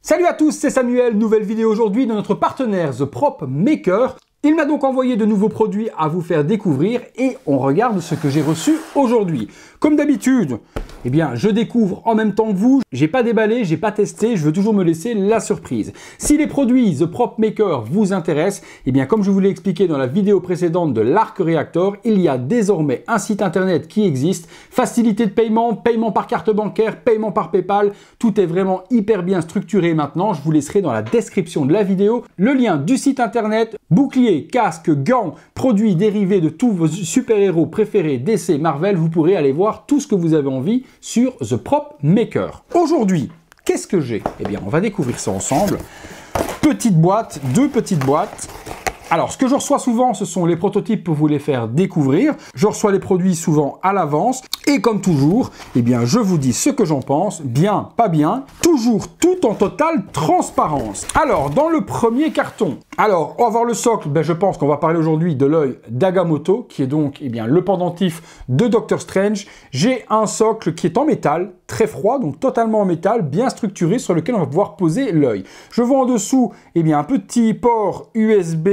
Salut à tous, c'est Samuel, nouvelle vidéo aujourd'hui de notre partenaire The Prop Maker. Il m'a donc envoyé de nouveaux produits à vous faire découvrir et on regarde ce que j'ai reçu aujourd'hui. Comme d'habitude, eh bien, je découvre en même temps que vous. J'ai pas déballé, j'ai pas testé, je veux toujours me laisser la surprise. Si les produits The Prop Maker vous intéressent, eh bien, comme je vous l'ai expliqué dans la vidéo précédente de l'Arc Reactor, il y a désormais un site internet qui existe. Facilité de paiement, paiement par carte bancaire, paiement par PayPal. Tout est vraiment hyper bien structuré maintenant. Je vous laisserai dans la description de la vidéo le lien du site internet. Bouclier, casque, gants, produits dérivés de tous vos super-héros préférés DC, Marvel. Vous pourrez aller voir tout ce que vous avez envie sur The Prop Maker. Aujourd'hui, qu'est-ce que j'ai? Eh bien, on va découvrir ça ensemble. Petite boîte, deux petites boîtes. Alors, ce que je reçois souvent, ce sont les prototypes pour vous les faire découvrir. Je reçois les produits souvent à l'avance. Et comme toujours, eh bien, je vous dis ce que j'en pense, bien, pas bien, toujours tout en totale transparence. Alors, dans le premier carton, alors, on va voir le socle. Ben, je pense qu'on va parler aujourd'hui de l'œil d'Agamotto, qui est donc eh bien, le pendentif de Doctor Strange. J'ai un socle qui est en métal, très froid, donc totalement en métal, bien structuré, sur lequel on va pouvoir poser l'œil. Je vois en dessous eh bien, un petit port USB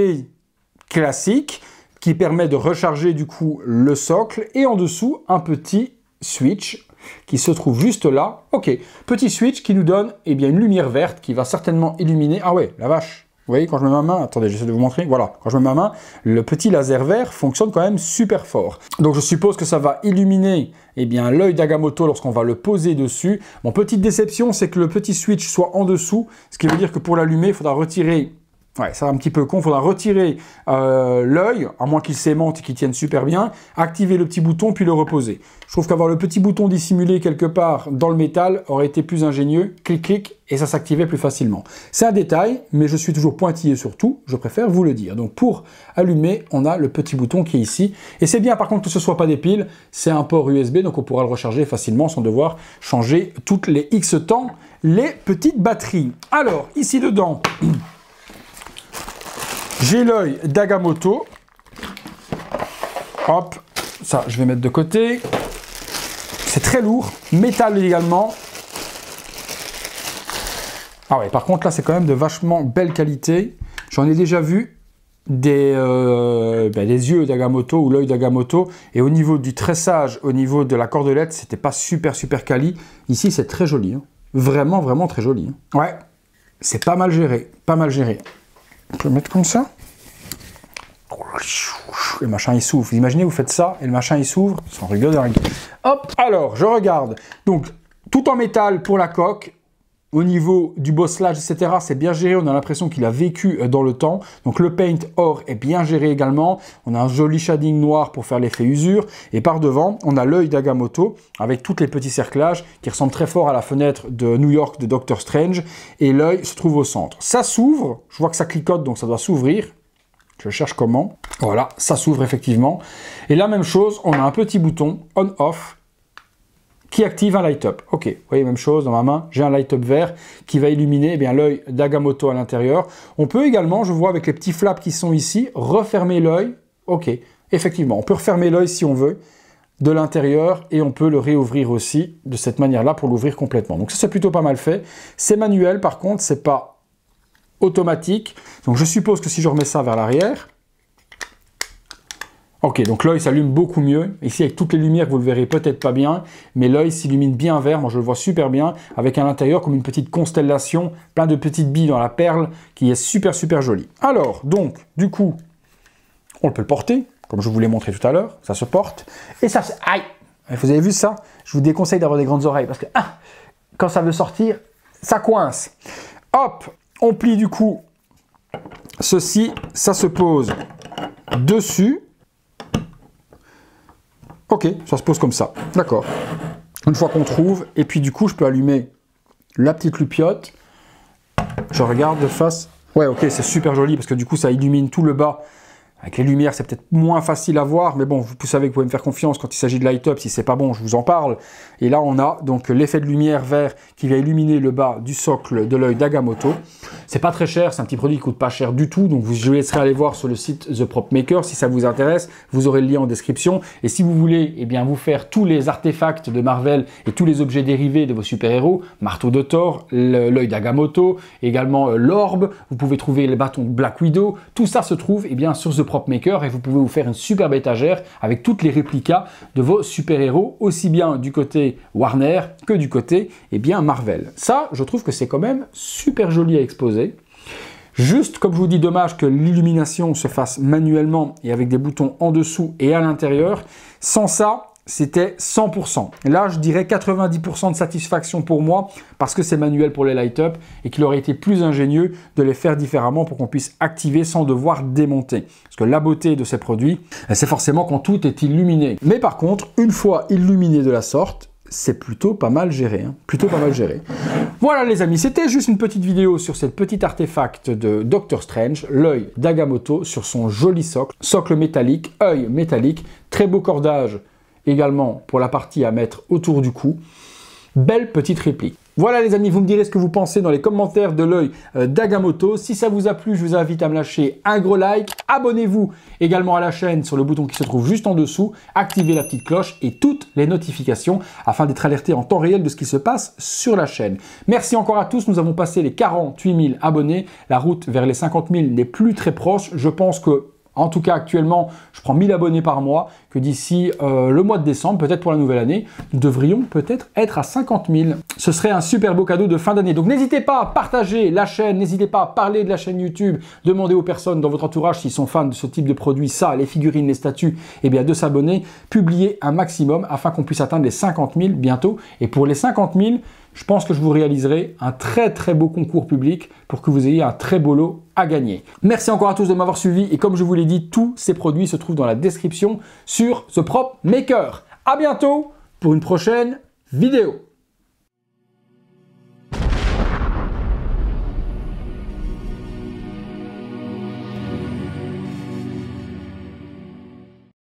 classique qui permet de recharger du coup le socle, et en dessous un petit switch qui se trouve juste là. Ok, petit switch qui nous donne eh bien, une lumière verte qui va certainement illuminer. Ah ouais, la vache! Vous voyez, quand je mets ma main, attendez, j'essaie de vous montrer, voilà, quand je mets ma main, le petit laser vert fonctionne quand même super fort. Donc je suppose que ça va illuminer eh bien, l'œil d'Agamotto lorsqu'on va le poser dessus. Mon petite déception, c'est que le petit switch soit en dessous, ce qui veut dire que pour l'allumer, il faudra retirer. Ouais, c'est un petit peu con, il faudra retirer l'œil, à moins qu'il s'aimante et qu'il tienne super bien, activer le petit bouton puis le reposer. Je trouve qu'avoir le petit bouton dissimulé quelque part dans le métal aurait été plus ingénieux, clic clic, et ça s'activait plus facilement. C'est un détail, mais je suis toujours pointillé sur tout, je préfère vous le dire. Donc pour allumer, on a le petit bouton qui est ici, et c'est bien par contre que ce ne soit pas des piles, c'est un port USB, donc on pourra le recharger facilement sans devoir changer toutes les X temps les petites batteries. Alors, ici dedans... j'ai l'œil d'Agamotto. Hop, ça je vais mettre de côté. C'est très lourd, métal également. Ah ouais, par contre là c'est quand même de vachement belle qualité. J'en ai déjà vu des yeux d'Agamotto ou l'œil d'Agamotto. Et au niveau du tressage, au niveau de la cordelette, c'était pas super quali. Ici c'est très joli, hein. Vraiment très joli, hein. Ouais, c'est pas mal géré, pas mal géré. On peut le mettre comme ça. Le machin il s'ouvre. Vous imaginez, vous faites ça et le machin il s'ouvre. C'est un rigolo dingue. Hop, alors je regarde. Donc tout en métal pour la coque. Au niveau du bosselage, etc., c'est bien géré. On a l'impression qu'il a vécu dans le temps. Donc le paint or est bien géré également. On a un joli shading noir pour faire l'effet usure. Et par devant, on a l'œil d'Agamotto avec tous les petits cerclages qui ressemblent très fort à la fenêtre de New York de Doctor Strange. Et l'œil se trouve au centre. Ça s'ouvre. Je vois que ça clicote, donc ça doit s'ouvrir. Je cherche comment. Voilà, ça s'ouvre effectivement. Et la même chose, on a un petit bouton on-off qui active un light-up. Ok, vous voyez, même chose dans ma main, j'ai un light-up vert qui va illuminer eh bien l'œil d'Agamotto à l'intérieur. On peut également, je vois avec les petits flaps qui sont ici, refermer l'œil. Ok, effectivement, on peut refermer l'œil si on veut de l'intérieur et on peut le réouvrir aussi de cette manière-là pour l'ouvrir complètement. Donc ça, c'est plutôt pas mal fait. C'est manuel, par contre, c'est pas automatique. Donc je suppose que si je remets ça vers l'arrière, ok, donc l'œil s'allume beaucoup mieux. Ici, avec toutes les lumières, vous le verrez peut-être pas bien, mais l'œil s'illumine bien vert. Moi, je le vois super bien, avec à l'intérieur comme une petite constellation, plein de petites billes dans la perle, qui est super jolie. Alors, donc, du coup, on peut le porter, comme je vous l'ai montré tout à l'heure. Ça se porte. Et ça se... Aïe! Vous avez vu ça? Je vous déconseille d'avoir des grandes oreilles, parce que quand ça veut sortir, ça coince. Hop! On plie du coup ceci, ça se pose dessus. Ok, ça se pose comme ça, d'accord. Une fois qu'on trouve, et puis du coup, je peux allumer la petite lupiote. Je regarde de face. Ouais, ok, c'est super joli parce que du coup, ça illumine tout le bas. Avec les lumières, c'est peut-être moins facile à voir, mais bon, vous savez que vous pouvez me faire confiance quand il s'agit de light-up. Si c'est pas bon, je vous en parle. Et là, on a donc l'effet de lumière vert qui va illuminer le bas du socle de l'œil d'Agamotto. C'est pas très cher, c'est un petit produit qui coûte pas cher du tout, donc je vous laisserai aller voir sur le site The Prop Maker si ça vous intéresse. Vous aurez le lien en description. Et si vous voulez eh bien, vous faire tous les artefacts de Marvel et tous les objets dérivés de vos super-héros, marteau de Thor, l'œil d'Agamotto, également l'orbe, vous pouvez trouver les bâtons de Black Widow, tout ça se trouve eh bien, sur The Prop Maker et vous pouvez vous faire une superbe étagère avec toutes les réplicas de vos super-héros, aussi bien du côté Warner que du côté eh bien, Marvel. Ça, je trouve que c'est quand même super joli à exposer. Juste, comme je vous dis, dommage que l'illumination se fasse manuellement et avec des boutons en dessous et à l'intérieur. Sans ça, c'était 100%. Là, je dirais 90% de satisfaction pour moi parce que c'est manuel pour les light-up et qu'il aurait été plus ingénieux de les faire différemment pour qu'on puisse activer sans devoir démonter. Parce que la beauté de ces produits, c'est forcément quand tout est illuminé. Mais par contre, une fois illuminé de la sorte, c'est plutôt pas mal géré. Plutôt pas mal géré. Voilà les amis, c'était juste une petite vidéo sur cette petite artefact de Doctor Strange, l'œil d'Agamotto sur son joli socle. Socle métallique, œil métallique, très beau cordage également pour la partie à mettre autour du cou. Belle petite réplique. Voilà les amis, vous me direz ce que vous pensez dans les commentaires de l'œil d'Agamotto. Si ça vous a plu, je vous invite à me lâcher un gros like. Abonnez-vous également à la chaîne sur le bouton qui se trouve juste en dessous. Activez la petite cloche et toutes les notifications afin d'être alerté en temps réel de ce qui se passe sur la chaîne. Merci encore à tous, nous avons passé les 48 000 abonnés. La route vers les 50 000 n'est plus très proche. Je pense que en tout cas, actuellement, je prends 1000 abonnés par mois, que d'ici le mois de décembre, peut-être pour la nouvelle année, nous devrions peut-être être à 50 000. Ce serait un super beau cadeau de fin d'année. Donc n'hésitez pas à partager la chaîne, n'hésitez pas à parler de la chaîne YouTube, demandez aux personnes dans votre entourage s'ils sont fans de ce type de produit, ça, les figurines, les statues, eh bien de s'abonner, publier un maximum afin qu'on puisse atteindre les 50 000 bientôt. Et pour les 50 000, je pense que je vous réaliserai un très beau concours public pour que vous ayez un très beau lot à gagner. Merci encore à tous de m'avoir suivi et comme je vous l'ai dit, tous ces produits se trouvent dans la description sur The Prop Maker. À bientôt pour une prochaine vidéo.